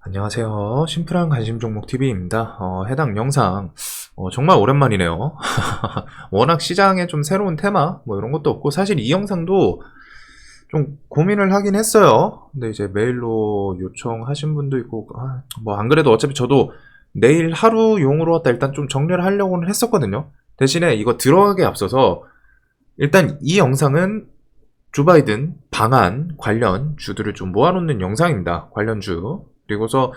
안녕하세요. 심플한 관심 종목 TV입니다. 해당 영상 정말 오랜만이네요. 워낙 시장에 좀 새로운 테마 뭐 이런 것도 없고 사실 이 영상도 좀 고민을 하긴 했어요. 근데 이제 메일로 요청하신 분도 있고 뭐 안 그래도 어차피 저도 내일 하루용으로 왔다 일단 좀 정리를 하려고는 했었거든요. 대신에 이거 들어가기에 앞서서 일단 이 영상은 조 바이든 방한 관련 주들을 좀 모아놓는 영상입니다. 관련주. 그리고서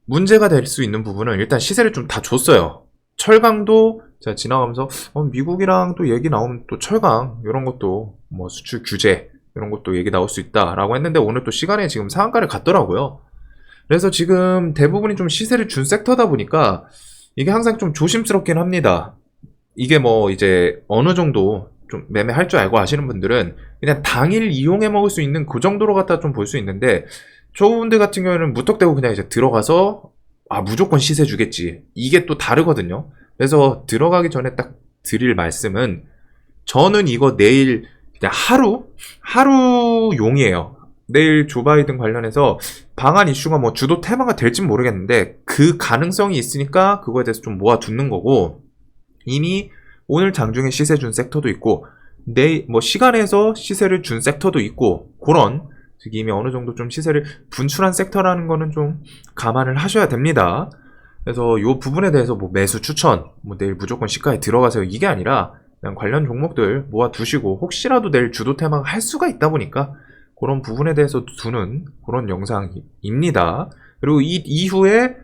문제가 될 수 있는 부분은 일단 시세를 좀 다 줬어요. 철강도 제가 지나가면서 미국이랑 또 얘기 나오면 또 철강 이런 것도 뭐 수출 규제 이런 것도 얘기 나올 수 있다라고 했는데 오늘 또 시간에 지금 상한가를 갔더라고요. 그래서 지금 대부분이 좀 시세를 준 섹터다 보니까 이게 항상 좀 조심스럽긴 합니다. 이게 뭐 이제 어느 정도 좀 매매할 줄 알고 아시는 분들은 그냥 당일 이용해 먹을 수 있는 그 정도로 갖다 좀 볼 수 있는데 저분들 같은 경우에는 무턱대고 그냥 이제 들어가서 무조건 시세 주겠지. 이게 또 다르거든요. 그래서 들어가기 전에 딱 드릴 말씀은 저는 이거 내일 그냥 하루용이에요. 내일 조 바이든 관련해서 방한 이슈가 뭐 주도 테마가 될진 모르겠는데 그 가능성이 있으니까 그거에 대해서 좀 모아두는 거고 이미 오늘 장중에 시세 준 섹터도 있고 내일 뭐 시간에서 시세를 준 섹터도 있고 그런 즉 이미 어느 정도 좀 시세를 분출한 섹터라는 거는 좀 감안을 하셔야 됩니다. 그래서 이 부분에 대해서 뭐 매수 추천, 뭐 내일 무조건 시가에 들어가세요 이게 아니라 그냥 관련 종목들 모아두시고 혹시라도 내일 주도 테마가 할 수가 있다 보니까 그런 부분에 대해서 두는 그런 영상입니다. 그리고 이 이후에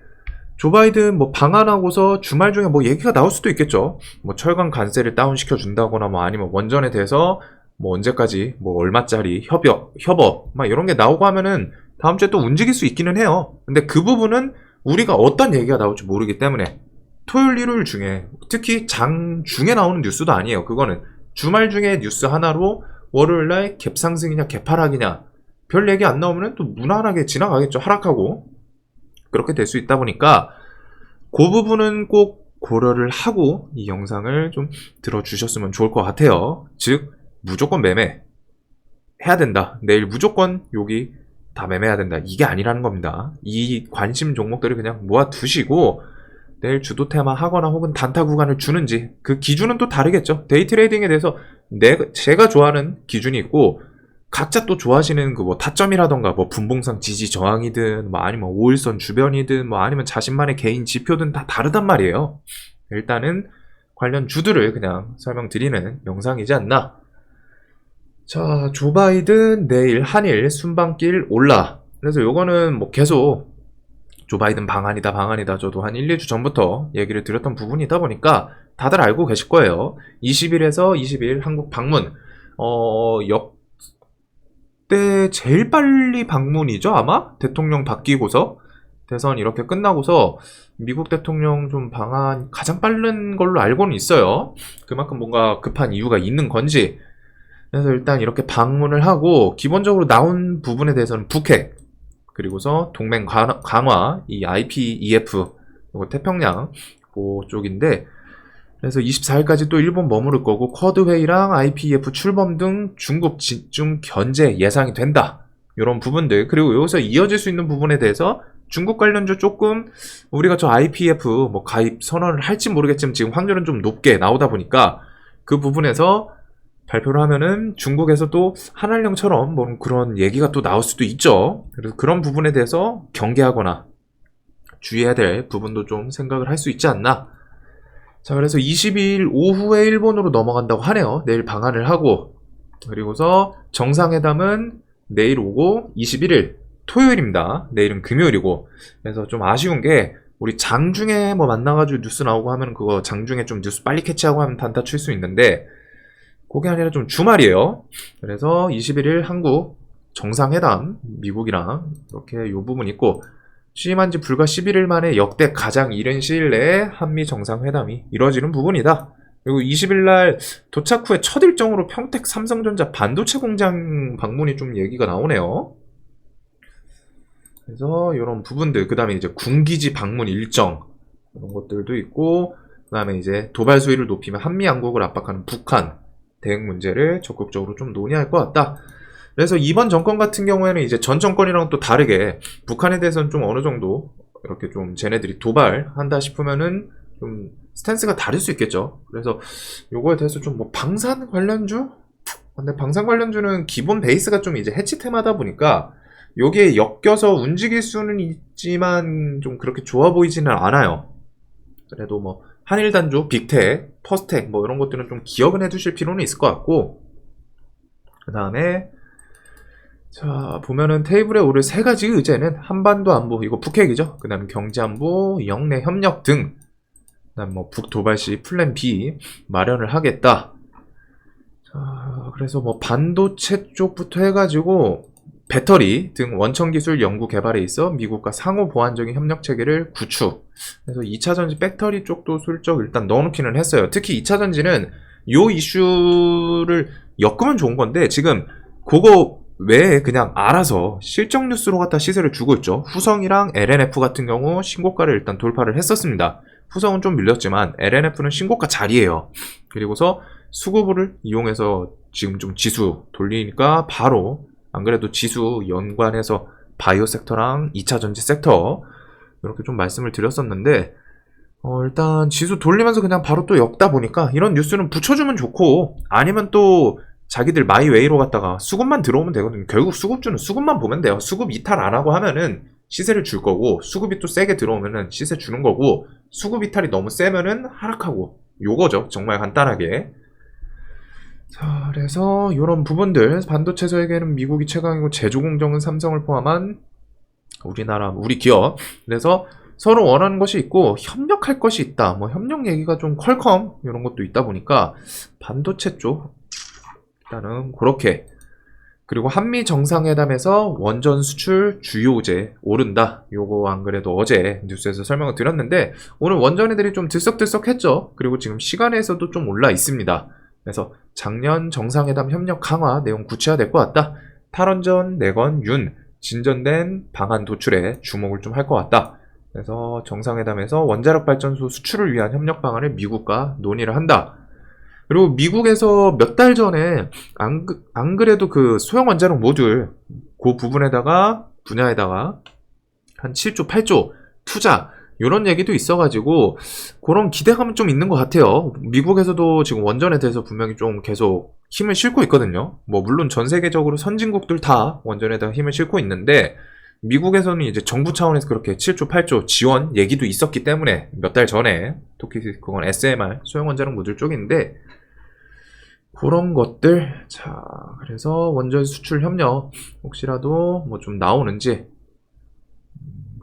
조 바이든 뭐 방한하고서 주말 중에 뭐 얘기가 나올 수도 있겠죠. 뭐 철강 관세를 다운시켜 준다거나 뭐 아니면 원전에 대해서 뭐 언제까지 뭐 얼마짜리 협업 막 이런 게 나오고 하면은 다음 주에 또 움직일 수 있기는 해요. 근데 그 부분은 우리가 어떤 얘기가 나올지 모르기 때문에 토요일 일요일 중에 특히 장 중에 나오는 뉴스도 아니에요. 그거는 주말 중에 뉴스 하나로 월요일날 갭 상승이냐 갭 하락이냐 별 얘기 안 나오면은 또 무난하게 지나가겠죠. 하락하고 그렇게 될 수 있다 보니까 그 부분은 꼭 고려를 하고 이 영상을 좀 들어주셨으면 좋을 것 같아요. 즉 무조건 매매 해야 된다. 내일 무조건 여기 다 매매해야 된다. 이게 아니라는 겁니다. 이 관심 종목들을 그냥 모아두시고 내일 주도 테마 하거나 혹은 단타 구간을 주는지 그 기준은 또 다르겠죠. 데이 트레이딩에 대해서 제가 좋아하는 기준이 있고 각자 또 좋아하시는 그 뭐 타점이라던가 뭐 분봉상 지지 저항이든 뭐 아니면 5일선 주변이든 뭐 아니면 자신만의 개인 지표든 다 다르단 말이에요. 일단은 관련 주들을 그냥 설명드리는 영상이지 않나. 자, 조 바이든 내일 한일 순방길 올라. 그래서 요거는 뭐 계속 조 바이든 방한이다 저도 한 1, 2주 전부터 얘기를 드렸던 부분이다 보니까 다들 알고 계실 거예요. 20일에서 20일 한국 방문. 역대 제일 빨리 방문이죠, 아마? 대통령 바뀌고서. 대선 이렇게 끝나고서 미국 대통령 좀 방한 가장 빠른 걸로 알고는 있어요. 그만큼 뭔가 급한 이유가 있는 건지. 그래서 일단 이렇게 방문을 하고 기본적으로 나온 부분에 대해서는 북핵 그리고서 동맹 강화 이 IPEF 이거 태평양 그쪽인데 그래서 24일까지 또 일본 머무를 거고 쿼드 회의랑 IPEF 출범 등 중국 집중 견제 예상이 된다. 이런 부분들 그리고 여기서 이어질 수 있는 부분에 대해서 중국 관련주 조금 우리가 저 IPEF 뭐 가입 선언을 할지 모르겠지만 지금 확률은 좀 높게 나오다 보니까 그 부분에서 발표를 하면은 중국에서도 한알령처럼 뭐 그런 얘기가 또 나올 수도 있죠. 그래서 그런 부분에 대해서 경계하거나 주의해야 될 부분도 좀 생각을 할 수 있지 않나. 자, 그래서 22일 오후에 일본으로 넘어간다고 하네요. 내일 방한을 하고 그리고서 정상회담은 내일 오고 21일 토요일입니다. 내일은 금요일이고 그래서 좀 아쉬운 게 우리 장중에 뭐 만나가지고 뉴스 나오고 하면 그거 장중에 좀 뉴스 빨리 캐치하고 하면 단타 칠 수 있는데 그게 아니라 좀 주말이에요. 그래서 21일 한국 정상회담 미국이랑 이렇게 요 부분 있고 취임한 지 불과 11일 만에 역대 가장 이른 시일 내에 한미 정상회담이 이뤄지는 부분이다. 그리고 20일 날 도착 후에 첫 일정으로 평택 삼성전자 반도체 공장 방문이 좀 얘기가 나오네요. 그래서 이런 부분들 그 다음에 이제 군기지 방문 일정 이런 것들도 있고 그 다음에 이제 도발 수위를 높이면 한미 양국을 압박하는 북한 대응 문제를 적극적으로 좀 논의할 것 같다. 그래서 이번 정권 같은 경우에는 이제 전 정권이랑 또 다르게 북한에 대해서는 좀 어느 정도 이렇게 좀 쟤네들이 도발한다 싶으면은 좀 스탠스가 다를 수 있겠죠. 그래서 요거에 대해서 좀 뭐 방산 관련주? 근데 방산 관련주는 기본 베이스가 좀 이제 해치템하다 보니까 요게 엮여서 움직일 수는 있지만 좀 그렇게 좋아 보이지는 않아요. 그래도 뭐 한일단조, 빅텍, 퍼스텍 뭐 이런 것들은 좀 기억은 해두실 필요는 있을 것 같고, 그 다음에 자 보면은 테이블에 오를 세 가지 의제는 한반도 안보, 이거 북핵이죠. 그 다음에 경제 안보, 영내 협력 등, 그 다음 뭐 북도발 시 플랜 B 마련을 하겠다. 자 그래서 뭐 반도체 쪽부터 해가지고 배터리 등 원천 기술 연구 개발에 있어 미국과 상호 보완적인 협력 체계를 구축. 그래서 2차 전지 배터리 쪽도 슬쩍 일단 넣어놓기는 했어요. 특히 2차 전지는 요 이슈를 엮으면 좋은 건데 지금 그거 외에 그냥 알아서 실적 뉴스로 갖다 시세를 주고 있죠. 후성이랑 LNF 같은 경우 신고가를 일단 돌파를 했었습니다. 후성은 좀 밀렸지만 LNF는 신고가 자리에요. 그리고서 수급을 이용해서 지금 좀 지수 돌리니까 바로, 안 그래도 지수 연관해서 바이오 섹터랑 2차 전지 섹터 이렇게 좀 말씀을 드렸었는데, 일단 지수 돌리면서 그냥 바로 또 엮다 보니까 이런 뉴스는 붙여주면 좋고, 아니면 또 자기들 마이웨이로 갔다가 수급만 들어오면 되거든요. 결국 수급주는 수급만 보면 돼요. 수급 이탈 안 하고 하면은 시세를 줄 거고, 수급이 또 세게 들어오면은 시세 주는 거고, 수급 이탈이 너무 세면은 하락하고, 요거죠. 정말 간단하게. 자, 그래서 이런 부분들, 반도체에게는 미국이 최강이고 제조 공정은 삼성을 포함한 우리나라, 우리 기업. 그래서 서로 원하는 것이 있고 협력할 것이 있다. 뭐 협력 얘기가 좀 퀄컴 이런 것도 있다 보니까 반도체 쪽 일단은 그렇게. 그리고 한미 정상회담에서 원전 수출 주요제 오른다. 요거 안 그래도 어제 뉴스에서 설명을 드렸는데 오늘 원전 애들이 좀 들썩들썩했죠. 그리고 지금 시간에서도 좀 올라 있습니다. 그래서 작년 정상회담 협력 강화 내용 구체화될 것 같다. 탈원전, 내건, 윤, 진전된 방안 도출에 주목을 좀 할 것 같다. 그래서 정상회담에서 원자력 발전소 수출을 위한 협력 방안을 미국과 논의를 한다. 그리고 미국에서 몇 달 전에 안 그래도 그 소형 원자력 모듈 그 부분에다가 분야에다가 한 7조, 8조 투자 이런 얘기도 있어가지고 그런 기대감은 좀 있는 것 같아요. 미국에서도 지금 원전에 대해서 분명히 좀 계속 힘을 싣고 있거든요. 뭐 물론 전 세계적으로 선진국들 다 원전에다가 힘을 싣고 있는데 미국에서는 이제 정부 차원에서 그렇게 7조, 8조 지원 얘기도 있었기 때문에 몇 달 전에, 특히 그건 SMR 소형 원자력 모듈 쪽인데 그런 것들. 자 그래서 원전 수출 협력 혹시라도 뭐 좀 나오는지,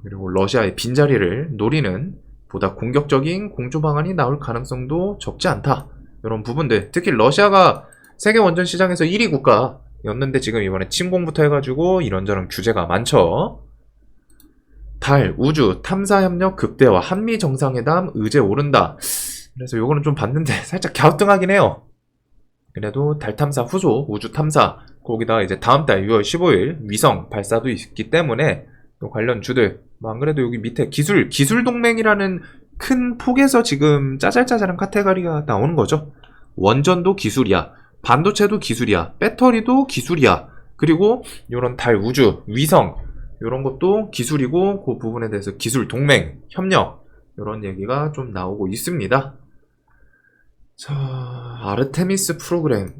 그리고 러시아의 빈자리를 노리는 보다 공격적인 공조 방안이 나올 가능성도 적지 않다. 이런 부분들. 특히 러시아가 세계 원전 시장에서 1위 국가였는데 지금 이번에 침공부터 해가지고 이런저런 규제가 많죠. 달, 우주, 탐사협력 극대화, 한미 정상회담 의제 오른다. 그래서 요거는 좀 봤는데 살짝 갸우뚱하긴 해요. 그래도 달 탐사 후속, 우주 탐사, 거기다 이제 다음 달 6월 15일 위성 발사도 있기 때문에 또 관련 주들, 뭐 안 그래도 여기 밑에 기술 동맹이라는 큰 폭에서 지금 짜잘짜잘한 카테고리가 나오는 거죠. 원전도 기술이야, 반도체도 기술이야, 배터리도 기술이야, 그리고 이런 달, 우주, 위성 이런 것도 기술이고 그 부분에 대해서 기술 동맹, 협력 이런 얘기가 좀 나오고 있습니다. 자, 아르테미스 프로그램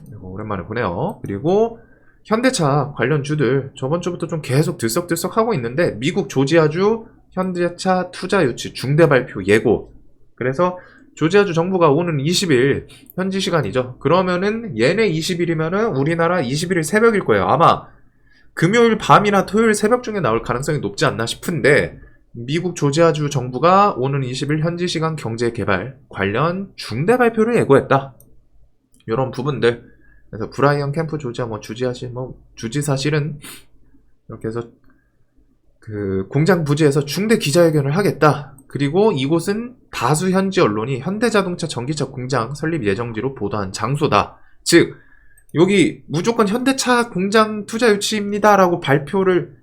이거 오랜만에 보네요. 그리고 현대차 관련 주들 저번 주부터 좀 계속 들썩들썩 하고 있는데 미국 조지아주 현대차 투자 유치 중대 발표 예고. 그래서 조지아주 정부가 오는 20일 현지 시간이죠. 그러면은 얘네 20일이면은 우리나라 21일 새벽일 거예요. 아마 금요일 밤이나 토요일 새벽 중에 나올 가능성이 높지 않나 싶은데 미국 조지아주 정부가 오는 20일 현지 시간 경제 개발 관련 중대 발표를 예고했다. 이런 부분들. 그래서 브라이언 캠프 조지아 주지사실은 이렇게 해서 그 공장 부지에서 중대 기자회견을 하겠다. 그리고 이곳은 다수 현지 언론이 현대자동차 전기차 공장 설립 예정지로 보도한 장소다. 즉 여기 무조건 현대차 공장 투자 유치입니다라고 발표를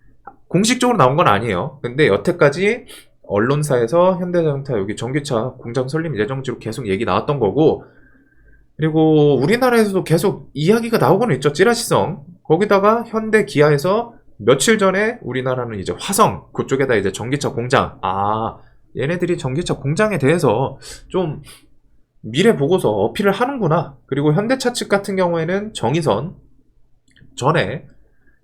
공식적으로 나온 건 아니에요. 근데 여태까지 언론사에서 현대자동차 여기 전기차 공장 설립 예정지로 계속 얘기 나왔던 거고, 그리고 우리나라에서도 계속 이야기가 나오고는 있죠. 찌라시성. 거기다가 현대 기아에서 며칠 전에 우리나라는 이제 화성 그쪽에다 이제 전기차 공장. 얘네들이 전기차 공장에 대해서 좀 미래 보고서 어필을 하는구나. 그리고 현대차 측 같은 경우에는 정의선 전에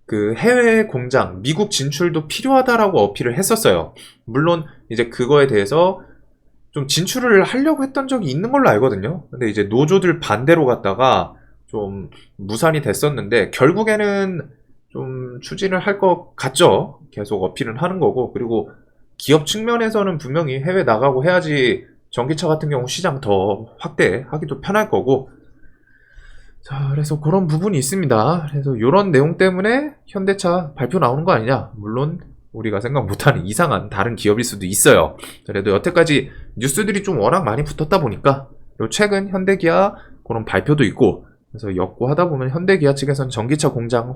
그 해외 공장, 미국 진출도 필요하다라고 어필을 했었어요. 물론 이제 그거에 대해서 좀 진출을 하려고 했던 적이 있는 걸로 알거든요. 근데 이제 노조들 반대로 갔다가 좀 무산이 됐었는데 결국에는 좀 추진을 할 것 같죠. 계속 어필은 하는 거고. 그리고 기업 측면에서는 분명히 해외 나가고 해야지 전기차 같은 경우 시장 더 확대하기도 편할 거고. 자, 그래서 그런 부분이 있습니다. 그래서 이런 내용 때문에 현대차 발표 나오는 거 아니냐? 물론 우리가 생각 못하는 이상한 다른 기업일 수도 있어요. 그래도 여태까지 뉴스들이 좀 워낙 많이 붙었다 보니까 그리고 최근 현대기아 그런 발표도 있고 그래서 엮고 하다 보면 현대기아 측에서는 전기차 공장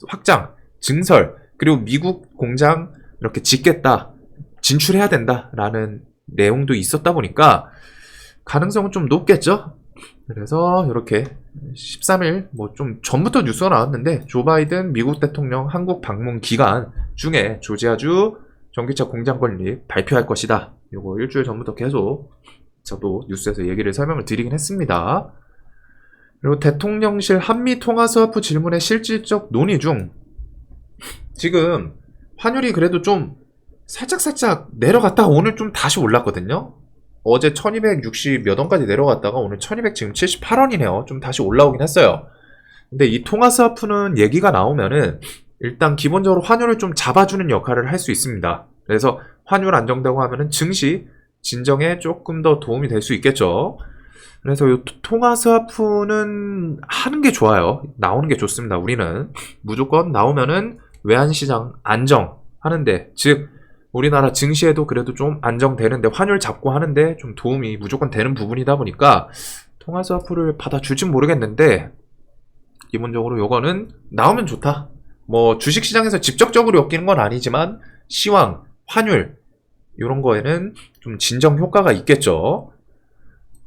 확장, 증설 그리고 미국 공장 이렇게 짓겠다, 진출해야 된다라는 내용도 있었다 보니까 가능성은 좀 높겠죠? 그래서 이렇게 13일 뭐 좀 전부터 뉴스가 나왔는데 조 바이든 미국 대통령 한국 방문 기간 중에 조지아주 전기차 공장 건립 발표할 것이다. 이거 일주일 전부터 계속 저도 뉴스에서 얘기를 설명을 드리긴 했습니다. 그리고 대통령실 한미 통화 스와프 질문의 실질적 논의 중 지금 환율이 그래도 좀 살짝 내려갔다가 오늘 좀 다시 올랐거든요. 어제 1260 몇 원까지 내려갔다가 오늘 1200 지금 78원이네요. 좀 다시 올라오긴 했어요. 근데 이 통화 스와프는 얘기가 나오면은 일단 기본적으로 환율을 좀 잡아주는 역할을 할 수 있습니다. 그래서 환율 안정되고 하면은 증시 진정에 조금 더 도움이 될 수 있겠죠. 그래서 이 통화 스와프는 하는 게 좋아요. 나오는 게 좋습니다. 우리는 무조건 나오면은 외환시장 안정하는데, 즉 우리나라 증시에도 그래도 좀 안정되는데 환율 잡고 하는데 좀 도움이 무조건 되는 부분이다 보니까 통화 스와프를 받아줄진 모르겠는데 기본적으로 요거는 나오면 좋다. 뭐 주식시장에서 직접적으로 엮이는 건 아니지만 시황, 환율 이런 거에는 좀 진정 효과가 있겠죠.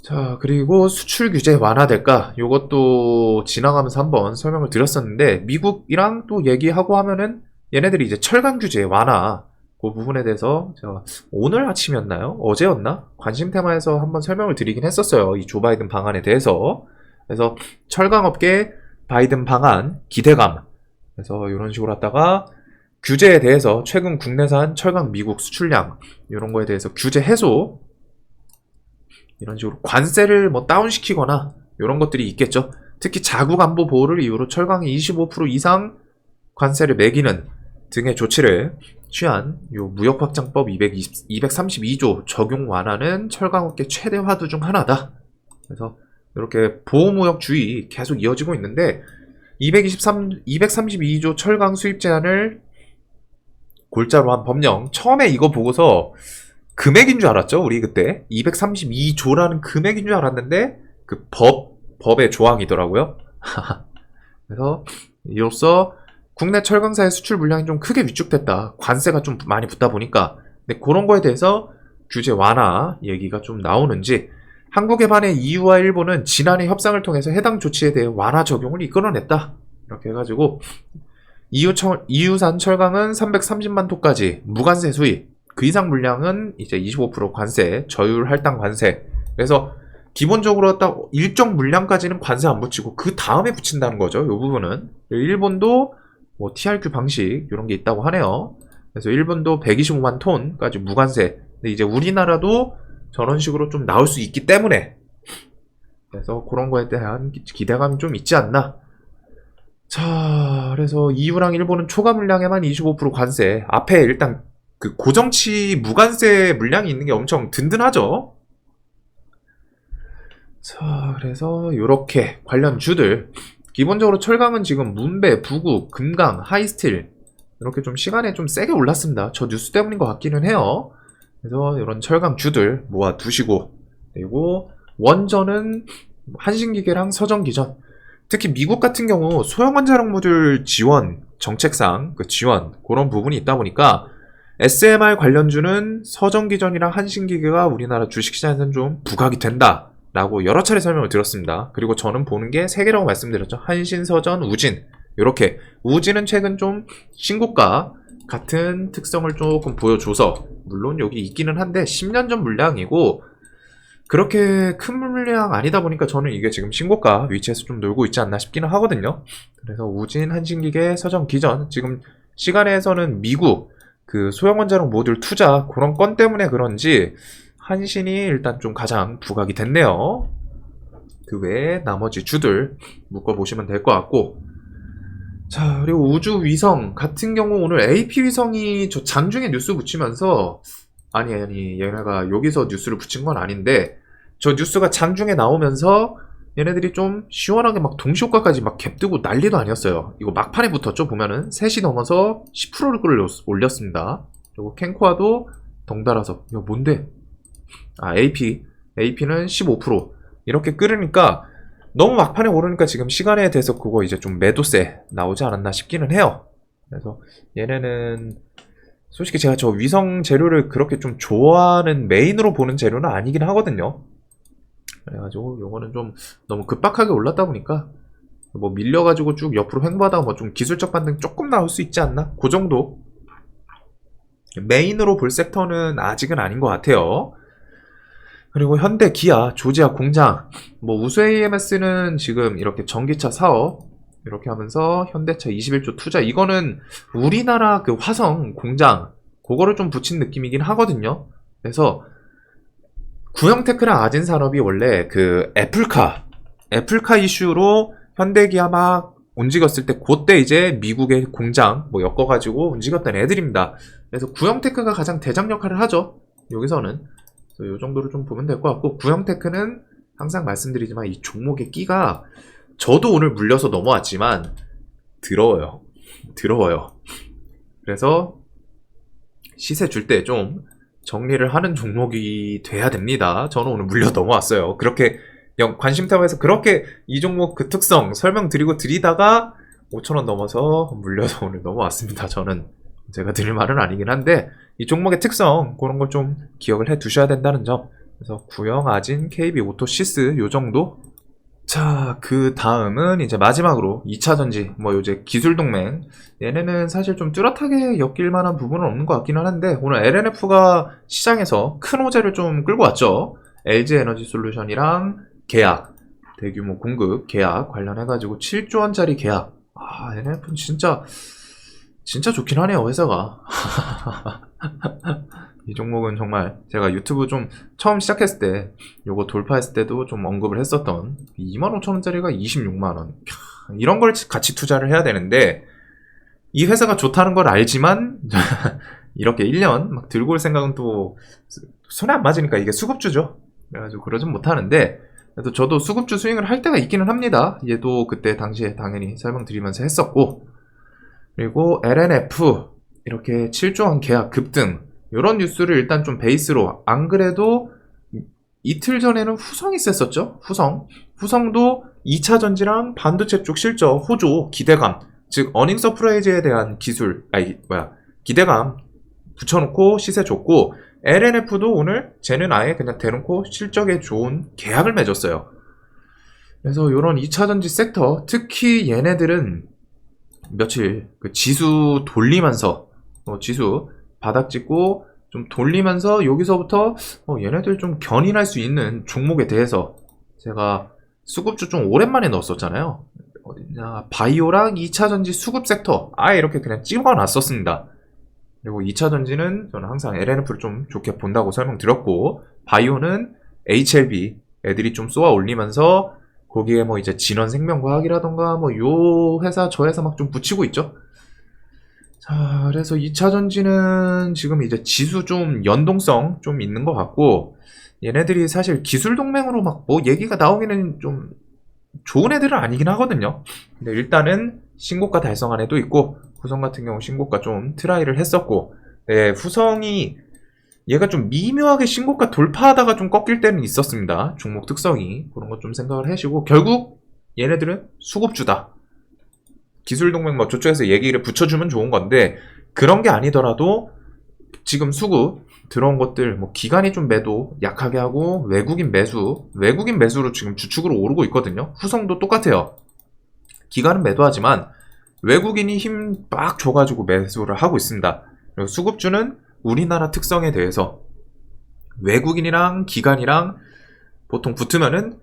자, 그리고 수출 규제 완화될까? 요것도 지나가면서 한번 설명을 드렸었는데 미국이랑 또 얘기하고 하면은 얘네들이 이제 철강 규제 완화 그 부분에 대해서 제가 오늘 아침이었나요? 어제였나? 관심 테마에서 한번 설명을 드리긴 했었어요. 이 조 바이든 방안에 대해서. 그래서 철강업계 바이든 방안 기대감. 그래서 이런 식으로 하다가 규제에 대해서 최근 국내산 철강 미국 수출량 이런 거에 대해서 규제 해소 이런 식으로 관세를 뭐 다운시키거나 이런 것들이 있겠죠. 특히 자국 안보 보호를 이유로 철강에 25% 이상 관세를 매기는 등의 조치를 취한 요 무역확장법 232조 적용 완화는 철강업계 최대 화두 중 하나다. 그래서 이렇게 보호무역주의 계속 이어지고 있는데 232조 철강 수입 제한을 골자로 한 법령 처음에 이거 보고서 금액인 줄 알았죠. 우리 그때 232조라는 금액인 줄 알았는데 그 법의 조항이더라고요. 그래서 이로써 국내 철강사의 수출 물량이 좀 크게 위축됐다. 관세가 좀 많이 붙다 보니까. 근데 그런 거에 대해서 규제 완화 얘기가 좀 나오는지 한국에 반해 EU와 일본은 지난해 협상을 통해서 해당 조치에 대해 완화 적용을 이끌어냈다. 이렇게 해가지고 EU산 철강은 330만 톤까지 무관세 수입, 그 이상 물량은 이제 25% 관세, 저율 할당 관세. 그래서 기본적으로 딱 일정 물량까지는 관세 안 붙이고 그 다음에 붙인다는 거죠. 이 부분은. 일본도 뭐 TRQ 방식 이런 게 있다고 하네요. 그래서 일본도 125만 톤까지 무관세. 근데 이제 우리나라도 저런 식으로 좀 나올 수 있기 때문에 그래서 그런 거에 대한 기대감이 좀 있지 않나. 자, 그래서 EU랑 일본은 초과 물량에만 25% 관세. 앞에 일단 그 고정치 무관세 물량이 있는 게 엄청 든든하죠. 자, 그래서 이렇게 관련 주들 기본적으로 철강은 지금 문배, 부국, 금강, 하이스틸 이렇게 좀 시간에 좀 세게 올랐습니다. 저 뉴스 때문인 것 같기는 해요. 그래서 이런 철강 주들 모아 두시고, 그리고 원전은 한신기계랑 서전기전, 특히 미국 같은 경우 소형원자력 모듈 지원 정책상 그 지원 그런 부분이 있다 보니까 SMR 관련주는 서전기전이랑 한신기계가 우리나라 주식시장에서는 좀 부각이 된다 라고 여러 차례 설명을 드렸습니다. 그리고 저는 보는 게 3개라고 말씀드렸죠. 한신서전, 우진. 이렇게 우진은 최근 좀 신고가 같은 특성을 조금 보여줘서, 물론 여기 있기는 한데 10년 전 물량이고 그렇게 큰 물량 아니다 보니까 저는 이게 지금 신고가 위치에서 좀 놀고 있지 않나 싶기는 하거든요. 그래서 우진, 한신기계, 서전, 기전, 지금 시간에서는 미국 그 소형 원자력 모듈 투자 그런 건 때문에 그런지 한신이 일단 좀 가장 부각이 됐네요. 그 외에 나머지 주들 묶어보시면 될 것 같고, 자, 그리고 우주 위성 같은 경우 오늘 AP 위성이 저 장중에 뉴스 붙이면서, 아니 얘네가 여기서 뉴스를 붙인 건 아닌데 저 뉴스가 장중에 나오면서 얘네들이 좀 시원하게 막 동시효과까지 막 갭뜨고 난리도 아니었어요. 이거 막판에 붙었죠. 보면은 3시 넘어서 10%를 올렸습니다. 그리고 캔코아도 덩달아서, 이거 뭔데? AP는 15% 이렇게 끓으니까 너무 막판에 오르니까 지금 시간에 대해서 그거 이제 좀 매도세 나오지 않았나 싶기는 해요. 그래서 얘네는 솔직히 제가 저 위성 재료를 그렇게 좀 좋아하는 메인으로 보는 재료는 아니긴 하거든요. 그래가지고 요거는 좀 너무 급박하게 올랐다 보니까 뭐 밀려가지고 쭉 옆으로 횡보하다가 뭐 좀 기술적 반등 조금 나올 수 있지 않나? 그 정도. 메인으로 볼 섹터는 아직은 아닌 것 같아요. 그리고 현대, 기아, 조지아 공장, 뭐 우수 AMS는 지금 이렇게 전기차 사업 이렇게 하면서 현대차 21조 투자, 이거는 우리나라 그 화성 공장 그거를 좀 붙인 느낌이긴 하거든요. 그래서 구형테크랑 아진산업이 원래 그 애플카 이슈로 현대기아 막 움직였을 때 그때 이제 미국의 공장 뭐 엮어가지고 움직였던 애들입니다. 그래서 구형테크가 가장 대장 역할을 하죠. 여기서는 이 정도로 좀 보면 될 것 같고, 구형테크는 항상 말씀드리지만 이 종목의 끼가, 저도 오늘 물려서 넘어왔지만 더러워요. 그래서 시세 줄 때 좀 정리를 하는 종목이 돼야 됩니다. 저는 오늘 물려 넘어왔어요. 그렇게 관심타워에서 그렇게 이 종목 그 특성 설명드리다가 5,000원 넘어서 물려서 오늘 넘어왔습니다. 저는 제가 드릴 말은 아니긴 한데 이 종목의 특성 그런 걸 좀 기억을 해 두셔야 된다는 점. 그래서 구형, 아진, KB, 오토시스 요 정도. 자, 그 다음은 이제 마지막으로 2차전지, 뭐 요새 기술동맹, 얘네는 사실 좀 뚜렷하게 엮일 만한 부분은 없는 것 같기는 한데, 오늘 LNF가 시장에서 큰 호재를 좀 끌고 왔죠. LG에너지솔루션이랑 계약, 대규모 공급 계약 관련해가지고 7조 원짜리 계약. LNF는 진짜 좋긴 하네요, 회사가. 이 종목은 정말 제가 유튜브 좀 처음 시작했을 때 요거 돌파했을 때도 좀 언급을 했었던 25,000원짜리가 26만원, 이런 걸 같이 투자를 해야 되는데 이 회사가 좋다는 걸 알지만 이렇게 1년 막 들고 올 생각은 또 손에 안 맞으니까 이게 수급주죠. 그래가지고 그러진 못하는데, 그래도 저도 수급주 스윙을 할 때가 있기는 합니다. 얘도 그때 당시에 당연히 설명드리면서 했었고, 그리고 LNF 이렇게 7조 원 계약 급등, 이런 뉴스를 일단 좀 베이스로, 안 그래도 이틀 전에는 후성이 셌었죠. 후성도 2차 전지랑 반도체 쪽 실적 호조 기대감, 즉 어닝 서프라이즈에 대한 기대감 붙여놓고 시세 줬고, LNF도 오늘 쟤는 아예 그냥 대놓고 실적에 좋은 계약을 맺었어요. 그래서 이런 2차 전지 섹터, 특히 얘네들은 며칠 그 지수 돌리면서, 지수 바닥 찍고 좀 돌리면서 여기서부터 얘네들 좀 견인할 수 있는 종목에 대해서 제가 수급주 좀 오랜만에 넣었었잖아요. 어딨냐, 바이오랑 2차전지 수급 섹터 이렇게 그냥 찍어놨었습니다. 그리고 2차전지는 저는 항상 LNF를 좀 좋게 본다고 설명드렸고, 바이오는 HLB 애들이 좀 쏘아 올리면서 거기에 뭐 이제 진원생명과학이라던가 뭐 요 회사 저 회사 막 좀 붙이고 있죠. 자, 그래서 2차전지는 지금 이제 지수 좀 연동성 좀 있는 것 같고, 얘네들이 사실 기술동맹으로 막 뭐 얘기가 나오기는 좀 좋은 애들은 아니긴 하거든요. 근데 일단은 신고가 달성한 애도 있고, 후성 같은 경우 신고가 좀 트라이를 했었고, 후성이 얘가 좀 미묘하게 신고가 돌파하다가 좀 꺾일 때는 있었습니다. 종목 특성이. 그런 거 좀 생각을 하시고, 결국 얘네들은 수급주다. 기술동맹 뭐 저쪽에서 얘기를 붙여주면 좋은 건데, 그런 게 아니더라도 지금 수급 들어온 것들 뭐 기관이 좀 매도 약하게 하고 외국인 매수로 지금 주축으로 오르고 있거든요. 후성도 똑같아요. 기관은 매도하지만 외국인이 힘 빡 줘가지고 매수를 하고 있습니다. 그리고 수급주는 우리나라 특성에 대해서 외국인이랑 기관이랑 보통 붙으면은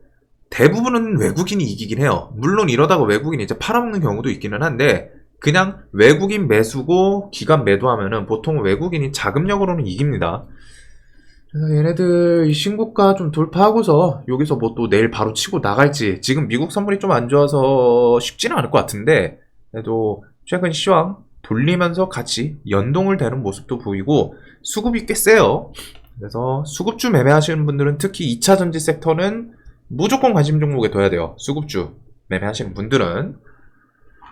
대부분은 외국인이 이기긴 해요. 물론 이러다가 외국인이 이제 팔아먹는 경우도 있기는 한데 그냥 외국인 매수고 기관 매도하면은 보통 외국인이 자금력으로는 이깁니다. 그래서 얘네들 이 신고가 좀 돌파하고서 여기서 뭐 또 내일 바로 치고 나갈지 지금 미국 선물이 좀 안 좋아서 쉽지는 않을 것 같은데 그래도 최근 시황 돌리면서 같이 연동을 되는 모습도 보이고 수급이 꽤 세요. 그래서 수급주 매매하시는 분들은 특히 2차 전지 섹터는 무조건 관심 종목에 둬야 돼요. 수급주 매매하시는 분들은.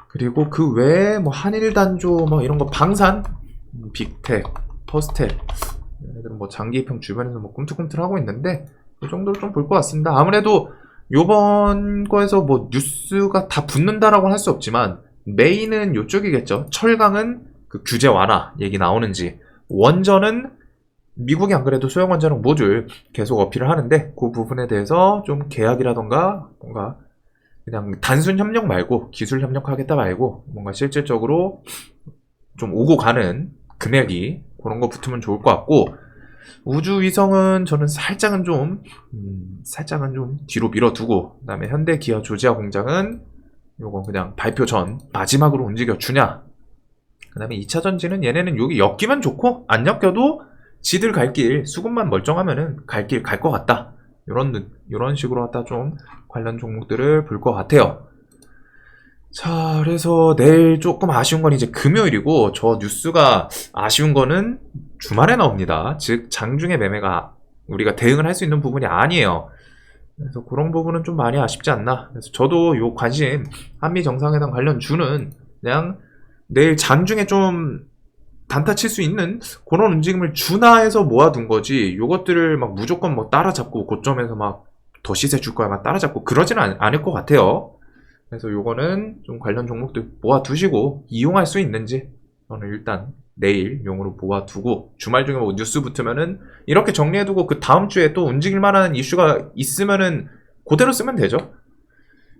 그리고 그 외에 뭐 한일단조 뭐 이런 거 방산, 빅텍, 퍼스텍 얘네들은 뭐 장기입형 주변에서 뭐 꿈틀꿈틀하고 있는데 이 정도로 좀 볼 것 같습니다. 아무래도 요번 거에서 뭐 뉴스가 다 붙는다라고 할 수 없지만 메인은 요쪽이겠죠. 철강은 그 규제 완화 얘기 나오는지, 원전은 미국이 안 그래도 소형 원자력 모듈 계속 어필을 하는데 그 부분에 대해서 좀 계약이라던가 뭔가 그냥 단순 협력 말고 기술 협력하겠다 말고 뭔가 실질적으로 좀 오고 가는 금액이 그런 거 붙으면 좋을 것 같고, 우주위성은 저는 살짝은 좀 뒤로 밀어두고, 그 다음에 현대 기아 조지아 공장은 요거 그냥 발표 전 마지막으로 움직여 주냐. 그 다음에 2차 전지는 얘네는 여기 엮이면 좋고 안 엮여도 지들 갈 길 수급만 멀쩡하면은 갈 길 갈 것 같다. 요런 식으로 하다 좀 관련 종목들을 볼 것 같아요. 자, 그래서 내일 조금 아쉬운 건 이제 금요일이고, 저 뉴스가 아쉬운 거는 주말에 나옵니다. 즉 장중에 매매가 우리가 대응을 할 수 있는 부분이 아니에요. 그래서 그런 부분은 좀 많이 아쉽지 않나. 그래서 저도 요 관심 한미 정상회담 관련 주는 그냥 내일 장중에 좀 단타 칠 수 있는 그런 움직임을 주나 해서 모아둔 거지, 요것들을 막 무조건 뭐 따라잡고 고점에서 막 더 시세 줄 거야 막 따라잡고 그러지는 않을 것 같아요. 그래서 요거는 좀 관련 종목들 모아두시고 이용할 수 있는지 저는 일단 내일 용으로 모아두고, 주말 중에 뭐 뉴스 붙으면은 이렇게 정리해두고 그 다음 주에 또 움직일 만한 이슈가 있으면은 그대로 쓰면 되죠.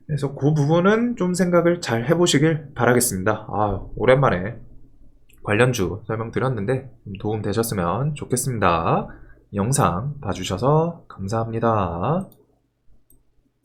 그래서 그 부분은 좀 생각을 잘 해보시길 바라겠습니다. 오랜만에 관련주 설명드렸는데 도움 되셨으면 좋겠습니다. 영상 봐주셔서 감사합니다.